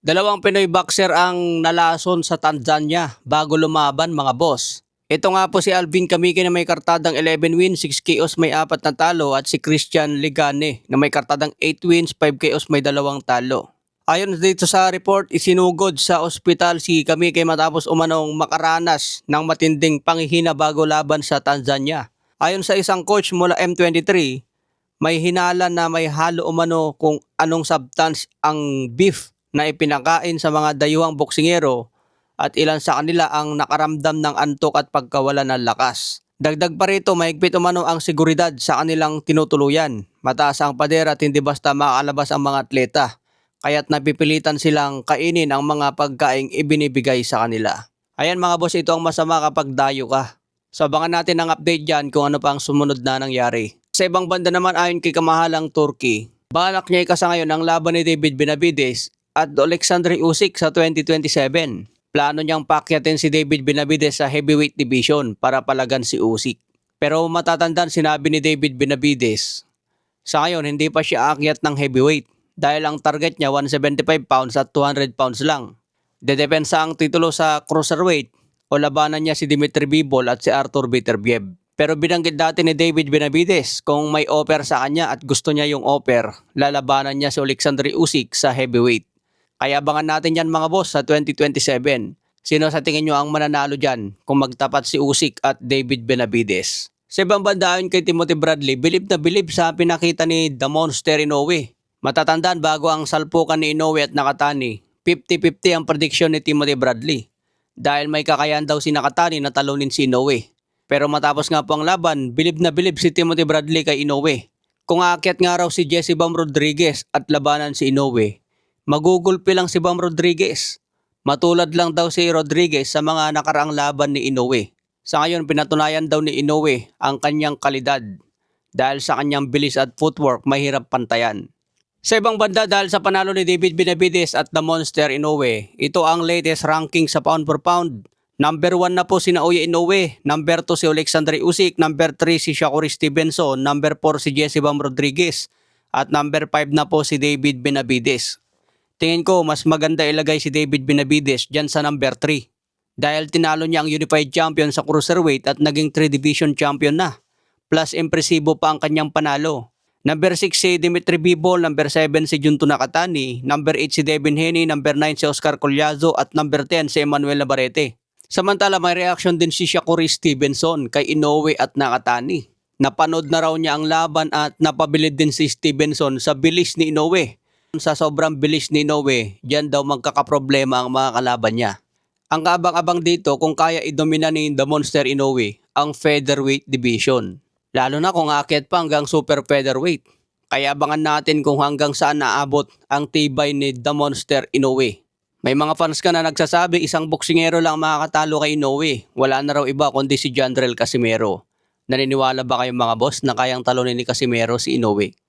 Dalawang Pinoy boxer ang nalason sa Tanzania bago lumaban mga boss. Ito nga po si Alvin Kamiki na may kartadang 11 wins, 6 KOs may 4 na talo at si Christian Ligane na may kartadang 8 wins, 5 KOs may 2 talo. Ayon dito sa report, isinugod sa ospital si Kamiki matapos umanong makaranas ng matinding panghihina bago laban sa Tanzania. Ayon sa isang coach mula M23, may hinala na may halo umano kung anong substance ang beef na ipinakain sa mga dayuhang boksingero at ilan sa kanila ang nakaramdam ng antok at pagkawala ng lakas. Dagdag pa rito, mahigpit umano ang seguridad sa kanilang tinutuluyan. Mataas ang pader at hindi basta makakalabas ang mga atleta, kaya't napipilitan silang kainin ang mga pagkaing ibinibigay sa kanila. Ayan mga boss, ito ang masama kapag dayo ka. So abangan natin ang update dyan kung ano pa ang sumunod na nangyari. Sa ibang banda naman, ayon kay kamahalang Turkey, balak niya ikasa ngayon ang laban ni David Benavides at Alexander Usyk sa 2027. Plano niyang paakyatin si David Benavides sa heavyweight division para palagan si Usyk. Pero matatandaan, sinabi ni David Benavides, sa ngayon hindi pa siya aakyat ng heavyweight dahil ang target niya 175 pounds at 200 pounds lang. Dedepensa ang titulo sa cruiserweight o labanan niya si Dmitry Bivol at si Artur Beterbiev. Pero binanggit dati ni David Benavides kung may offer sa kanya at gusto niya yung offer, lalabanan niya si Alexander Usyk sa heavyweight. Kaya abangan natin yan mga boss sa 2027. Sino sa tingin nyo ang mananalo dyan kung magtapat si Usyk at David Benavides? Sa ibang banda, ayon kay Timothy Bradley, bilib na bilib sa pinakita ni The Monster Inoue. Matatandaan, bago ang salpukan ni Inoue at Nakatani, 50-50 ang prediction ni Timothy Bradley. Dahil may kakayahan daw si Nakatani na talunin si Inoue. Pero matapos nga po ang laban, bilib na bilib si Timothy Bradley kay Inoue. Kung aakyat nga raw si Jesse Bam Rodriguez at labanan si Inoue, magugulpi lang si Bam Rodriguez. Matulad lang daw si Rodriguez sa mga nakaraang laban ni Inoue. Sa ngayon, pinatunayan daw ni Inoue ang kanyang kalidad. Dahil sa kanyang bilis at footwork, mahirap pantayan. Sa ibang banda, dahil sa panalo ni David Benavides at The Monster Inoue, ito ang latest ranking sa pound for pound. Number 1 na po si Naoya Inoue, number 2 si Alexander Usyk, number 3 si Shakur Stevenson, number 4 si Jesse Bam Rodriguez, at number 5 na po si David Benavides. Tingin ko mas maganda ilagay si David Benavides dyan sa number 3 dahil tinalo niya ang Unified Champion sa Cruiserweight at naging 3 Division Champion na. Plus impresibo pa ang kanyang panalo. Number 6 si Dmitry Bivol, number 7 si Junto Nakatani, number 8 si Devin Haney, number 9 si Oscar Collazo at number 10 si Emmanuel Navarrete. Samantala may reaction din si Shakur Stevenson kay Inoue at Nakatani. Napanood na raw niya ang laban at napabilid din si Stevenson sa bilis ni Inoue. Sa sobrang bilis ni Inoue, diyan daw magkakaproblema ang mga kalaban niya. Ang kaabang-abang dito kung kaya idomina ni The Monster Inoue ang featherweight division. Lalo na kung aakyat pa hanggang super featherweight. Kaya abangan natin kung hanggang saan naabot ang tibay ni The Monster Inoue. May mga fans ka na nagsasabi isang boksingero lang makakatalo kay Inoue. Wala na raw iba kundi si Jandrel Casimero. Naniniwala ba kayong mga boss na kayang talunin ni Casimero si Inoue?